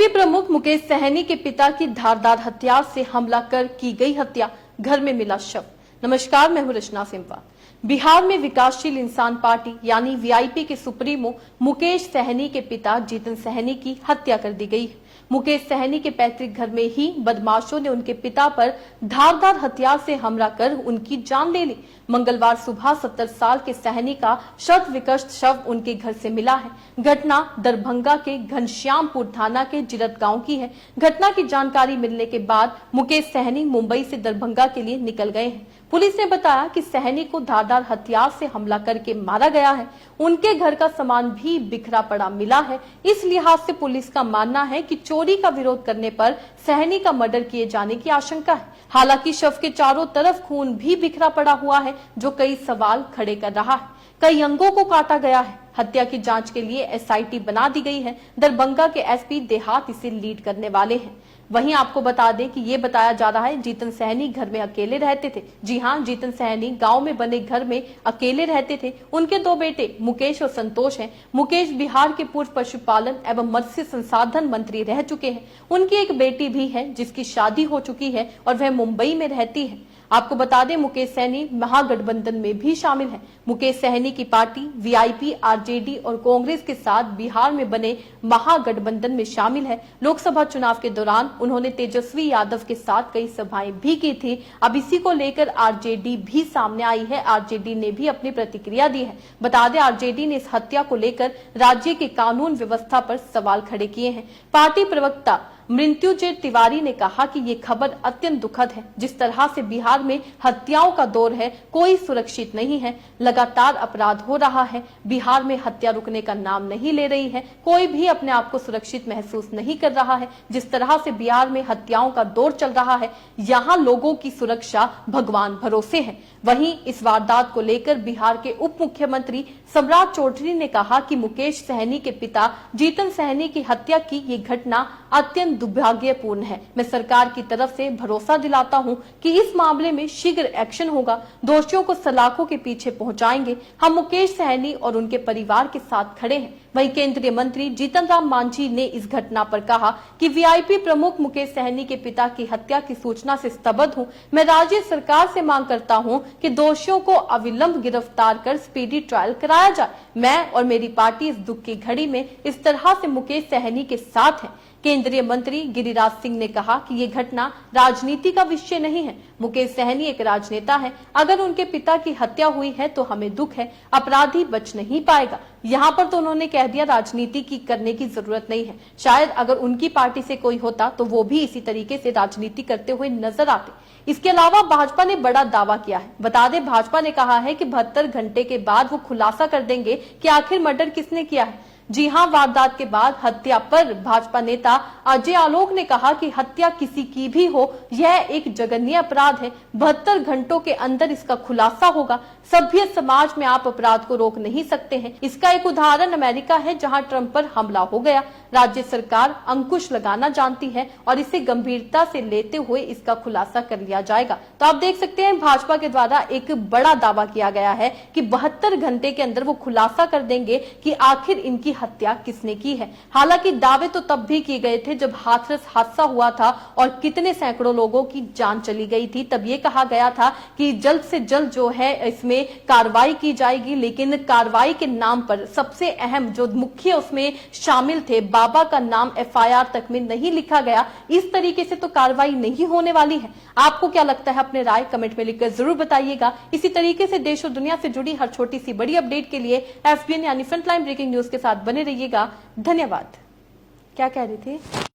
प्रमुख मुकेश सहनी के पिता की धारदार हथियार से हमला कर की गई हत्या, घर में मिला शव। नमस्कार, मैं हूं रचना सिंपा। बिहार में विकासशील इंसान पार्टी यानी वीआईपी के सुप्रीमो मुकेश सहनी के पिता जीतन सहनी की हत्या कर दी गई है। मुकेश सहनी के पैतृक घर में ही बदमाशों ने उनके पिता पर धारदार हथियार से हमला कर उनकी जान ले ली। मंगलवार सुबह 70 साल के सहनी का शत विकस्त शव उनके घर से मिला है। घटना दरभंगा के घनश्यामपुर थाना के जिरत गांव की है। घटना की जानकारी मिलने के बाद मुकेश सहनी मुंबई से दरभंगा के लिए निकल गए हैं। पुलिस ने बताया कि सहनी को धारदार हथियार से हमला करके मारा गया है। उनके घर का सामान भी बिखरा पड़ा मिला है। इस लिहाज से पुलिस का मानना है कि चोरी का विरोध करने पर सहनी का मर्डर किए जाने की आशंका है। हालांकि शव के चारों तरफ खून भी बिखरा पड़ा हुआ है, जो कई सवाल खड़े कर रहा है। कई अंगों को काटा गया है। हत्या की जांच के लिए एसआईटी बना दी गई है। दरभंगा के एसपी देहात इसे लीड करने वाले हैं। वहीं आपको बता दें कि ये बताया जा रहा है जीतन सहनी घर में अकेले रहते थे। जी हां, जीतन सहनी गांव में बने घर में अकेले रहते थे। उनके दो बेटे मुकेश और संतोष हैं। मुकेश बिहार के पूर्व पशुपालन एवं मत्स्य संसाधन मंत्री रह चुके हैं। उनकी एक बेटी भी है जिसकी शादी हो चुकी है और वह मुंबई में रहती है। आपको बता दें मुकेश सहनी महागठबंधन में भी शामिल हैं। मुकेश सहनी की पार्टी वीआईपी, आरजेडी और कांग्रेस के साथ बिहार में बने महागठबंधन में शामिल है। लोकसभा चुनाव के दौरान उन्होंने तेजस्वी यादव के साथ कई सभाएं भी की थी। अब इसी को लेकर आरजेडी भी सामने आई है। आरजेडी ने भी अपनी प्रतिक्रिया दी है। बता दें आरजेडी ने इस हत्या को लेकर राज्य के कानून व्यवस्था पर सवाल खड़े किए हैं। पार्टी प्रवक्ता मृत्युंजय तिवारी ने कहा कि ये खबर अत्यंत दुखद है। जिस तरह से बिहार में हत्याओं का दौर है, कोई सुरक्षित नहीं है। लगातार अपराध हो रहा है। बिहार में हत्या रुकने का नाम नहीं ले रही है। कोई भी अपने आप को सुरक्षित महसूस नहीं कर रहा है। जिस तरह से बिहार में हत्याओं का दौर चल रहा है, यहाँ लोगों की सुरक्षा भगवान भरोसे है। वहीं इस वारदात को लेकर बिहार के उप मुख्यमंत्री सम्राट चौधरी ने कहा कि मुकेश सहनी के पिता जीतन सहनी की हत्या की ये घटना अत्यंत दुर्भाग्यपूर्ण है। मैं सरकार की तरफ से भरोसा दिलाता हूं कि इस मामले में शीघ्र एक्शन होगा। दोषियों को सलाखों के पीछे पहुंचाएंगे। हम मुकेश सहनी और उनके परिवार के साथ खड़े हैं। वहीं केंद्रीय मंत्री जीतन राम मांझी ने इस घटना पर कहा कि वीआईपी प्रमुख मुकेश सहनी के पिता की हत्या की सूचना से स्तब्ध हूं। मैं राज्य सरकार से मांग करता हूं कि दोषियों को अविलंब गिरफ्तार कर स्पीडी ट्रायल कराया जाए। मैं और मेरी पार्टी इस दुख की घड़ी में इस तरह से मुकेश सहनी के साथ है। केंद्रीय मंत्री गिरिराज सिंह ने कहा कि ये घटना राजनीति का विषय नहीं है। मुकेश सहनी एक राजनेता है। अगर उनके पिता की हत्या हुई है तो हमें दुख है। अपराधी बच नहीं पाएगा। यहाँ पर तो उन्होंने कह दिया राजनीति की करने की जरूरत नहीं है। शायद अगर उनकी पार्टी से कोई होता तो वो भी इसी तरीके से राजनीति करते हुए नजर आते। इसके अलावा भाजपा ने बड़ा दावा किया है। बता दें भाजपा ने कहा है कि 72 घंटे के बाद वो खुलासा कर देंगे कि आखिर मर्डर किसने किया है। जी हां, वारदात के बाद हत्या पर भाजपा नेता अजय आलोक ने कहा कि हत्या किसी की भी हो, यह एक जघन्य अपराध है। 72 घंटों के अंदर इसका खुलासा होगा। सभ्य समाज में आप अपराध को रोक नहीं सकते हैं। इसका एक उदाहरण अमेरिका है, जहां ट्रंप पर हमला हो गया। राज्य सरकार अंकुश लगाना जानती है और इसे गंभीरता से लेते हुए इसका खुलासा कर लिया जाएगा। तो आप देख सकते हैं भाजपा के द्वारा एक बड़ा दावा किया गया है कि 72 घंटे के अंदर वो खुलासा कर देंगे कि आखिर इनकी हत्या किसने की है। हालांकि दावे तो तब भी किए गए थे जब हाथरस हादसा हुआ था और कितने सैकड़ों लोगों की जान चली गई थी। तब ये कहा गया था कि जल्द से जल्द जो है इसमें कार्रवाई की जाएगी। लेकिन कार्रवाई के नाम पर सबसे अहम जो मुख्य उसमें शामिल थे, बाबा का नाम एफआईआर तक में नहीं लिखा गया। इस तरीके से तो कार्रवाई नहीं होने वाली है। आपको क्या लगता है? अपने राय कमेंट में लिखकर जरूर बताइएगा। इसी तरीके से देश और दुनिया से जुड़ी हर छोटी सी बड़ी अपडेट के लिए एफबीएन यानी फ्रंटलाइन ब्रेकिंग न्यूज के साथ बने रहिएगा। धन्यवाद। क्या कह रहे थे?